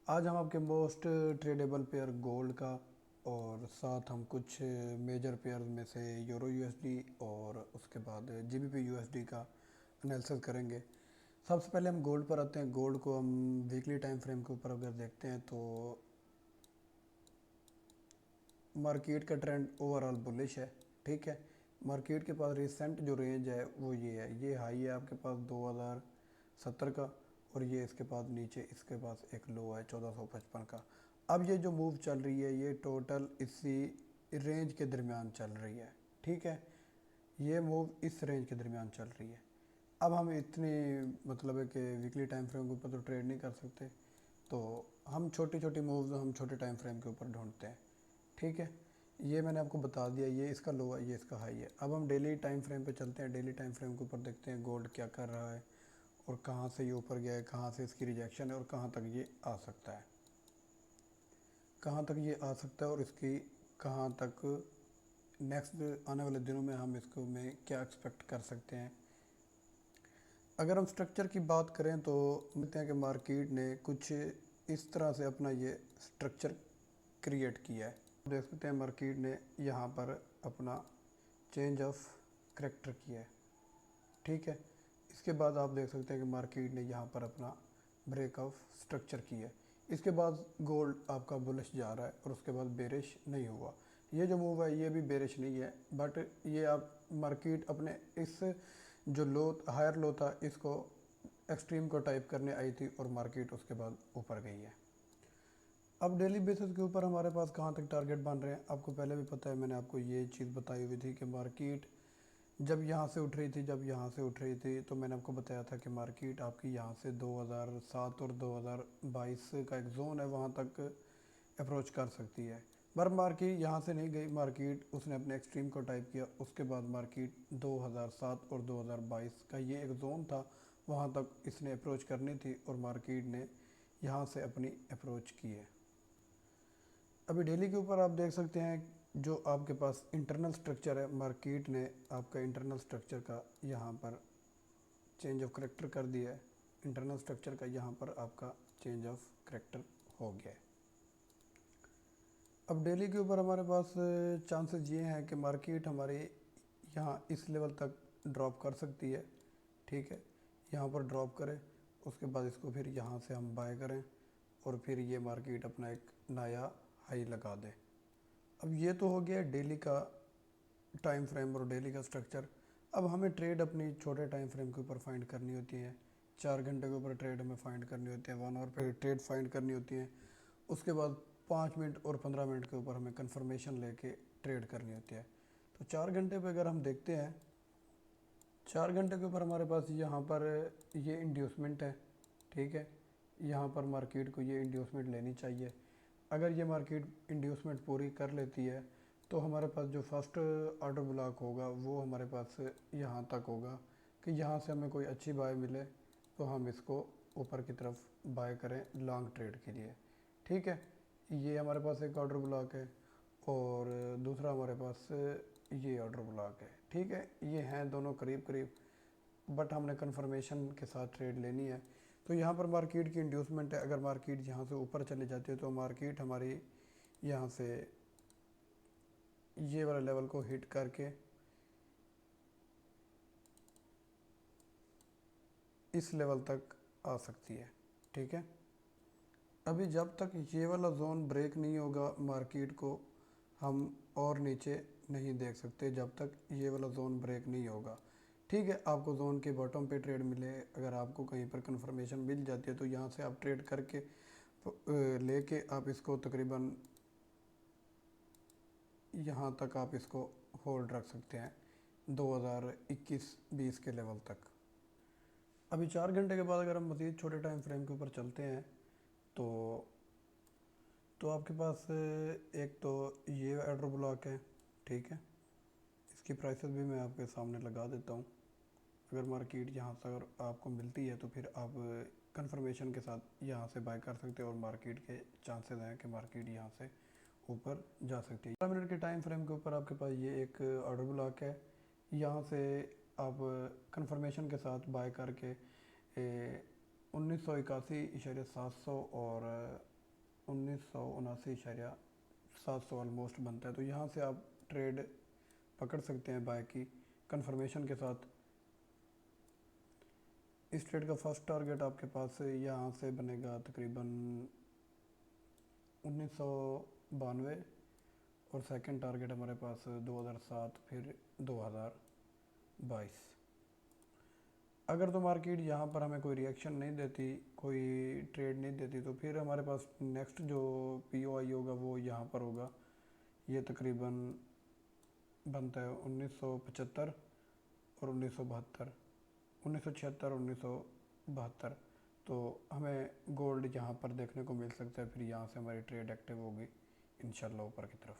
आज हम आपके मोस्ट ट्रेडेबल पेयर गोल्ड का और साथ हम कुछ मेजर पेयर में से यूरो यूएसडी और उसके बाद जीबीपी यूएसडी का एनालिसिस करेंगे। सबसे पहले हम गोल्ड पर आते हैं। गोल्ड को हम वीकली टाइम फ्रेम के ऊपर अगर देखते हैं तो मार्केट का ट्रेंड ओवरऑल बुलिश है। ठीक है, मार्केट के पास रिसेंट जो रेंज है वो ये है, ये हाई है आपके पास 2070 का, और ये इसके पास नीचे इसके पास एक लो है 1455 का। अब ये जो मूव चल रही है ये टोटल इसी रेंज के दरमियान चल रही है। ठीक है, ये मूव इस रेंज के दरमियान चल रही है। अब हम इतनी मतलब है कि वीकली टाइम फ्रेम के ऊपर तो ट्रेड नहीं कर सकते, तो हम छोटी छोटी मूव्स हम छोटे टाइम फ्रेम के ऊपर ढूंढते हैं। ठीक है, ये मैंने आपको बता दिया, ये इसका लो है, ये इसका हाई है। अब हम डेली टाइम फ्रेम पे चलते हैं। डेली टाइम फ्रेम के ऊपर देखते हैं गोल्ड क्या कर रहा है और कहाँ से ये ऊपर गया है, कहाँ से इसकी रिजेक्शन है और कहाँ तक ये आ सकता है, कहाँ तक ये आ सकता है और इसकी कहाँ तक नेक्स्ट आने वाले दिनों में हम इसको में क्या एक्सपेक्ट कर सकते हैं। अगर हम स्ट्रक्चर की बात करें तो मिलते हैं कि मार्केट ने कुछ इस तरह से अपना ये स्ट्रक्चर क्रिएट किया है। देख सकते हैं मार्केट ने यहाँ पर अपना चेंज ऑफ करेक्टर किया है। ठीक है, इसके बाद आप देख सकते हैं कि मार्केट ने यहाँ पर अपना ब्रेक ऑफ स्ट्रक्चर किया है। इसके बाद गोल्ड आपका बुलिश जा रहा है और उसके बाद बेरिश नहीं हुआ। ये जो मूव है ये भी बेरिश नहीं है, बट ये आप मार्केट अपने इस जो लो हायर लो था इसको एक्सट्रीम को टाइप करने आई थी और मार्केट उसके बाद ऊपर गई है। अब डेली बेसिस के ऊपर हमारे पास कहाँ तक टारगेट बन रहे हैं आपको पहले भी पता है, मैंने आपको ये चीज़ बताई हुई थी कि मार्केट जब यहाँ से उठ रही थी, जब यहाँ से उठ रही थी तो मैंने आपको बताया था कि मार्केट आपकी यहाँ से 2007 और 2022 का एक जोन है वहाँ तक अप्रोच कर सकती है। पर मार्केट यहाँ से नहीं गई, मार्केट उसने अपने एक्सट्रीम को टाइप किया। उसके बाद मार्केट 2007 और 2022 का ये एक जोन था, वहाँ तक इसने अप्रोच करनी थी और मार्केट ने यहाँ से अपनी अप्रोच की है। अभी डेली के ऊपर आप देख सकते हैं जो आपके पास इंटरनल स्ट्रक्चर है, मार्केट ने आपका इंटरनल स्ट्रक्चर का यहाँ पर चेंज ऑफ करेक्टर कर दिया है। इंटरनल स्ट्रक्चर का यहाँ पर आपका चेंज ऑफ करेक्टर हो गया है। अब डेली के ऊपर हमारे पास चांसेस ये हैं कि मार्केट हमारे यहाँ इस लेवल तक ड्रॉप कर सकती है। ठीक है, यहाँ पर ड्रॉप करें, उसके बाद इसको फिर यहाँ से हम बाय करें और फिर ये मार्केट अपना एक नया हाई लगा दे। अब ये तो हो गया डेली का टाइम फ्रेम और डेली का स्ट्रक्चर। अब हमें ट्रेड अपनी छोटे टाइम फ्रेम के ऊपर फाइंड करनी होती है। 4 घंटे के ऊपर ट्रेड हमें फाइंड करनी होती है, 1 आवर पे ट्रेड फाइंड करनी होती है। उसके बाद 5 मिनट और 15 मिनट के ऊपर हमें कंफर्मेशन लेके ट्रेड करनी होती है। तो 4 घंटे पे अगर हम देखते हैं, 4 घंटे के ऊपर हमारे पास यहाँ पर ये इंड्यूसमेंट है। ठीक है, यहाँ पर मार्केट को ये इंड्यूसमेंट लेनी चाहिए। अगर ये मार्केट इंड्यूसमेंट पूरी कर लेती है तो हमारे पास जो फर्स्ट ऑर्डर ब्लॉक होगा वो हमारे पास यहाँ तक होगा कि यहाँ से हमें कोई अच्छी बाय मिले तो हम इसको ऊपर की तरफ बाय करें लॉन्ग ट्रेड के लिए। ठीक है, ये हमारे पास एक ऑर्डर ब्लॉक है और दूसरा हमारे पास ये ऑर्डर ब्लॉक है। ठीक है, ये हैं दोनों करीब करीब, बट हमने कंफर्मेशन के साथ ट्रेड लेनी है। तो यहाँ पर मार्केट की इंड्यूसमेंट है। अगर मार्केट यहाँ से ऊपर चली जाती है तो मार्केट हमारी यहाँ से ये वाला लेवल को हिट करके इस लेवल तक आ सकती है। ठीक है, अभी जब तक ये वाला जोन ब्रेक नहीं होगा मार्केट को हम और नीचे नहीं देख सकते, जब तक ये वाला जोन ब्रेक नहीं होगा। ठीक है, आपको जोन के बॉटम पे ट्रेड मिले, अगर आपको कहीं पर कंफर्मेशन मिल जाती है तो यहाँ से आप ट्रेड करके लेके आप इसको तकरीबन यहाँ तक आप इसको होल्ड रख सकते हैं 2021-20 के लेवल तक। अभी 4 घंटे के बाद अगर हम मज़ीद छोटे टाइम फ्रेम के ऊपर चलते हैं तो आपके पास एक तो ये ऑर्डर ब्लॉक है। ठीक है, इसकी प्राइसेस भी मैं आपके सामने लगा देता हूँ। अगर मार्केट यहाँ से अगर आपको मिलती है तो फिर आप कंफर्मेशन के साथ यहाँ से बाय कर सकते हो और मार्केट के चांसेस हैं कि मार्केट यहाँ से ऊपर जा सकती है। 15 मिनट के टाइम फ्रेम के ऊपर आपके पास ये एक ऑर्डर ब्लॉक है, यहाँ से आप कंफर्मेशन के साथ बाय करके 1981.700 और 1979.700 ऑलमोस्ट बनता है। तो यहाँ से आप ट्रेड पकड़ सकते हैं बाय की कंफर्मेशन के साथ। इस ट्रेड का फर्स्ट टारगेट आपके पास यहाँ से बनेगा तकरीबन 1992, और सेकंड टारगेट हमारे पास 2007, फिर 2022। अगर तो मार्केट यहाँ पर हमें कोई रिएक्शन नहीं देती, कोई ट्रेड नहीं देती, तो फिर हमारे पास नेक्स्ट जो POI होगा वो यहाँ पर होगा। ये तकरीबन बनता है 1975 और 1972, 1976 और 1972। तो हमें गोल्ड यहाँ पर देखने को मिल सकता है, फिर यहाँ से हमारी ट्रेड एक्टिव होगी इंशाल्लाह ऊपर की तरफ।